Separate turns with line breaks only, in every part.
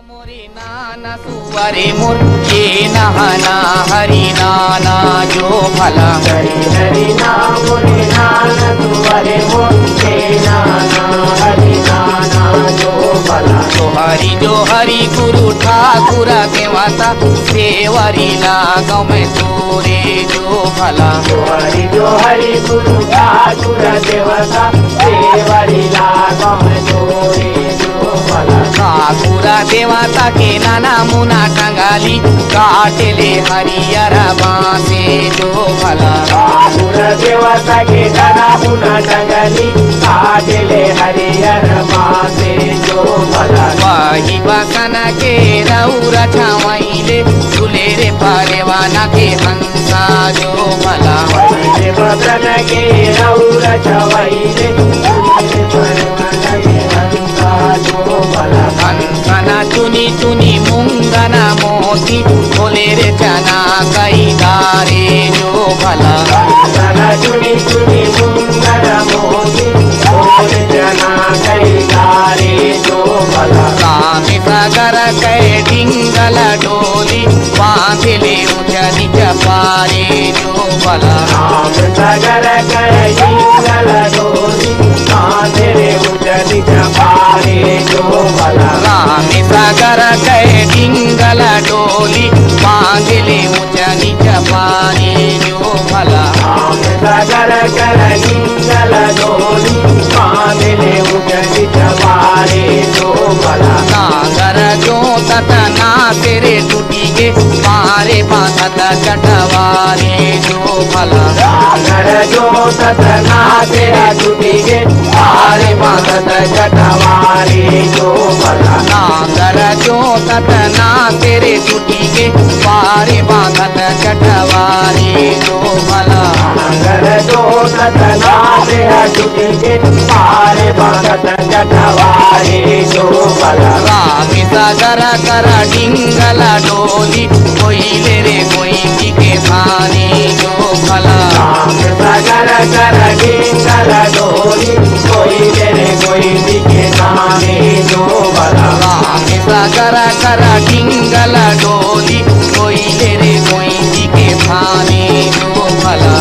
मोरे नाना सुवारे मोर ये नहाना हरि नाना जो भला
हरि हरि नाम मोरे नाना सुवारे मोर ये नहाना हरि नाना जो भला।
जो हरि गुरु ठाकुर के वाता सेवरी लागो में तोरे जो भला।
जो हरि गुरु ठाकुर देवता सेवरी लागो में तोरे जो भला।
ठाकुर देवता के नाना मुना टंगाली काटले हरियर बांसे जो भला।
ठाकुर देवता के नाना मुना टंगाली काटले हरियर बांसे जो भला।
वही बसन के रौरा छावैले झूले रे पारेवाना के हंसा जो भला।
वही बसन के रौरा छावैले झूले रे पारेवाना के हंसा जो भला।
हंसना चुनी चुनी मुंगना मोती बोले रे चना कई दारे जो भला।
हंसना चुनी चुनी मुंगना मोती बोले रे चना कई दारे जो भला।
कामी सागर कै डिंगल डोली बांधले उचनी चपारे जो भला।
सागर कै डिंगल डोली बांधले उचनी चपारे जो भला।
कामी सागर कै डिंगल डोली बांधले उचनी चपारे जो भला।
सागर कै डिंगल डोली बांधले उचनी चपारे जो भला।
नागर जो ततना तेरे टूटी के मारे बांधत कटवारे जो भला।
नागर जो ततना तेरा टूटी के मारे बांधत कटवारे जो भला।
नागर जो ततना तेरे टूटी के मारे बांधत कटवारे जो भला।
नागर जो ततना तेरा टूटी के मारे बांधत कटवारे जो भला।
रामी सागर कर डिंगल डोली कोयले रे कोई के थाने जो भला।
सागर कर डिंगल डोली कोयले रे कोई के थाने जो भला।
रामी सागर कर डिंगल डोली कोयले रे कोई के थाने जो भला।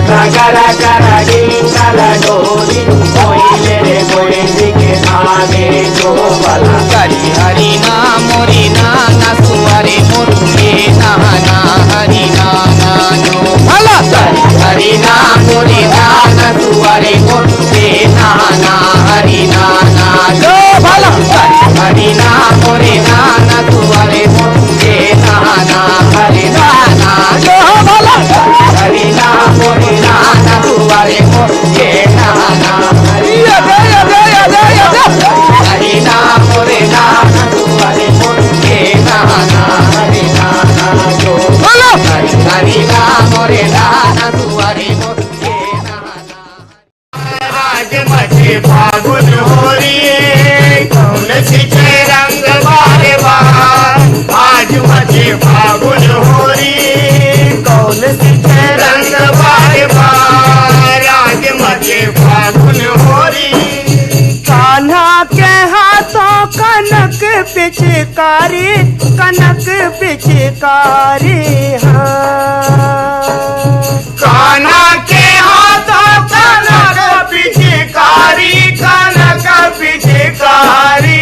सागर कर डिंगल डोली कोयले रे कोई के थाने जो भला।
हरि हरि नाम मोरी नाना सुवारे मोर ये नहाना हरि नाना जो भला। हरि हरि नाम मोरी नाना सुवारे मोर ये नहाना हरि नाना जो भला। हरि हरि नाम मोरे नाना सुवारे मोर ये नहाना हरि नाना जो भला। हरि नाम मोरे नाना सुवारे मोर ये नहाना हरि हरि नाम मोरे नाना सुवारे मोर ये नहाना हरि नाना जो भला। हरि हरि नाम मोरे नाना सुवारे मोर ये नहाना।
आज मचे फागुन होरी कौन सिंचे रंग बारे बार। आज मचे फागुन होरी कौन सिंचे रंग बारे बार। आज मचे फागुन होरी कान्हा के हाथों कनक पिचकारी कनक पिचकारी। कान्हा के हाथों कनक पिचकारी कनक पिचकारी।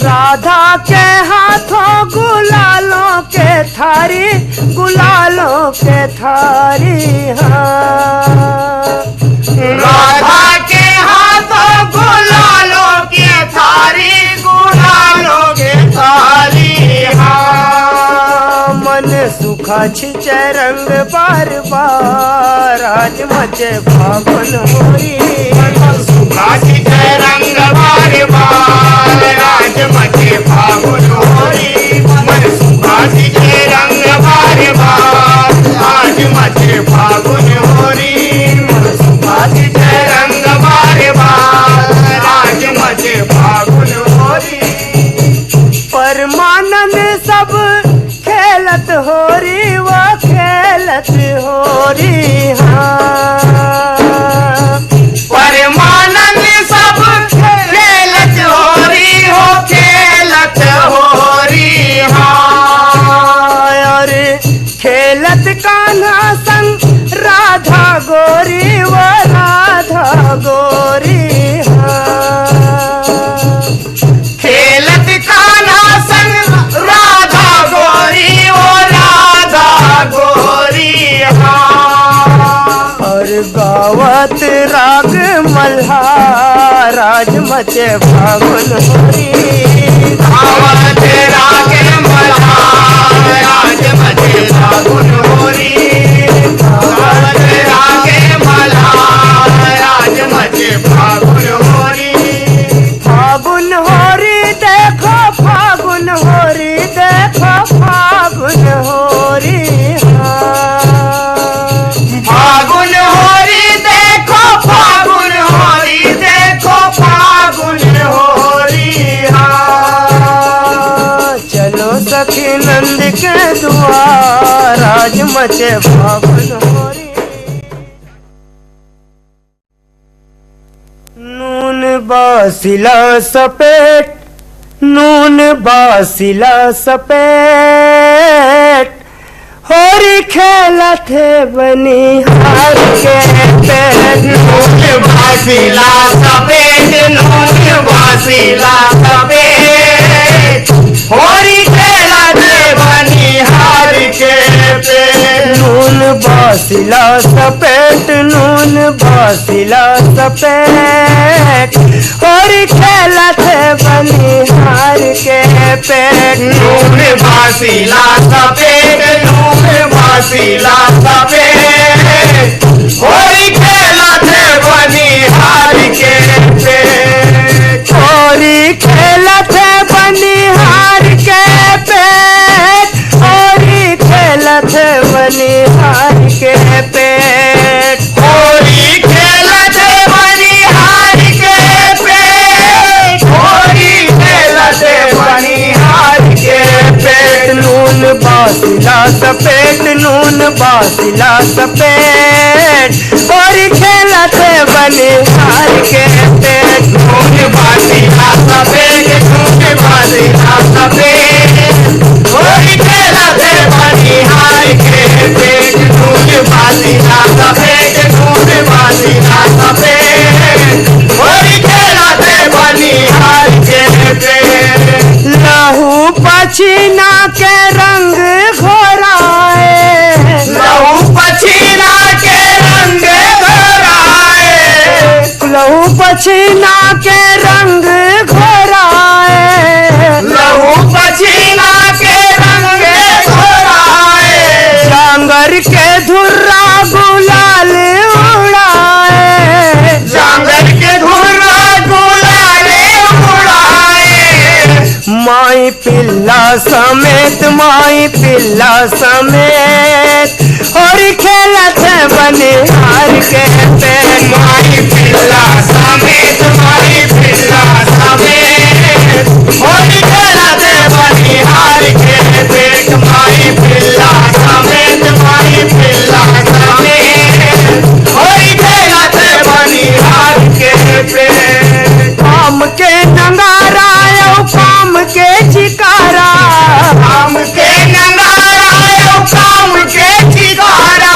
राधा के हाथों गुलालों के थारी गुलालों के थारी। राधा के हाथों गुलालों के थारी गुलालों के थारी। मन सुखा छिचे रंग बार बार। आज मचे फागुन होरी मन सुखा छिचे रंग बार बार। आज मचे फागुन होरी मन सुखा छिचे रंग बार बार। आज मचे फागुन होरी मन सुखा छिचे रंग बार बार। आज मचे फागुन होरी परमानंद सब खेलत होरी वो खेलत होरी। परमानंद सब खेलत होरी मचे फागुन होरी
आवत रागे मल्हार आज मचे फागुन होरी आवत रागे मल्हार आज मचे फागुन होरी
फागुन होरी देखो फागुन होरी देखो फागुन होरी
फागुन होरी देखो फागुन होरी देखो फागुन होरी
चलो सखी नंद के द्वार आज मचे फागुन होरी नून बासिला सपेट नून बासिला सपेट होरी खेला थे बनिहार के पेट
नून बासिला सफेद नून बासिला सफेद होरी खेला दे बनिहार के पेट
नून बासिला सपेट नून बासिला सपेट होरी खेला थे बनिहार के पेट
नून बासिला सफेद नून बासिला सफेद होरी खेला थे बनिहार के पेट
होरी खेला थे बनिहार के पेट होरी खेला थे बनिहार के पेट
होरी खेला थे बनिहार के पेट होरी खेला थे बनिहार के पेट
नून बासिला सपेट नून बासिला सपेट होरी खेला थे बनिहार के पेट
नून बासिला सफेद नून बासिला सफेद होरी खेला थे बनिहार के पेट नून बासिला सफेद नून बासिला सफेद होरी खेला थे बनिहार के पेट
लहू पछीना के रंग घोराए
लहू पछीना के रंग घोराए
लहू पछीना के रंग घोराए
लहू पछीना के रंग घोराए
डांगर के धुर्रा गुलाल उड़ाए
जांगर के धुर्रा गुलाले उड़ाए
माई पिल्ला समेत माई पिल्ला समेत होरी खेला थे बनिहार के पेट
माई पिल्ला समेत माई पिल्ला समेत होरी खेला थे बनिहार के पेट माई पिल्ला समेत माई पिल्ला समेत होरी खेला थे बनिहार के पेट
काम के नंगारा काम के चिकारा
काम के नंगारा काम के ठिकारा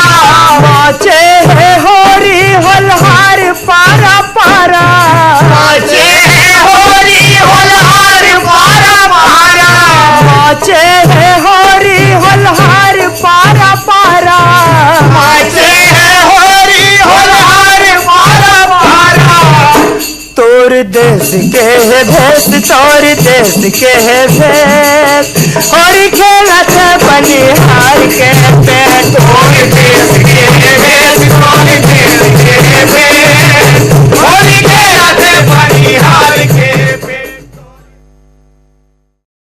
बाचे है होरी होलहार पारा पारा
बाजे होरी होलहार पारा पारा
बाचे है होरी होलहार पारा पारा
बाजे होरी होलहार पारा पारा
तोर देश के है भेष तोर देश के है भेष होरी खेला थे बनिहार के पेट
और देश के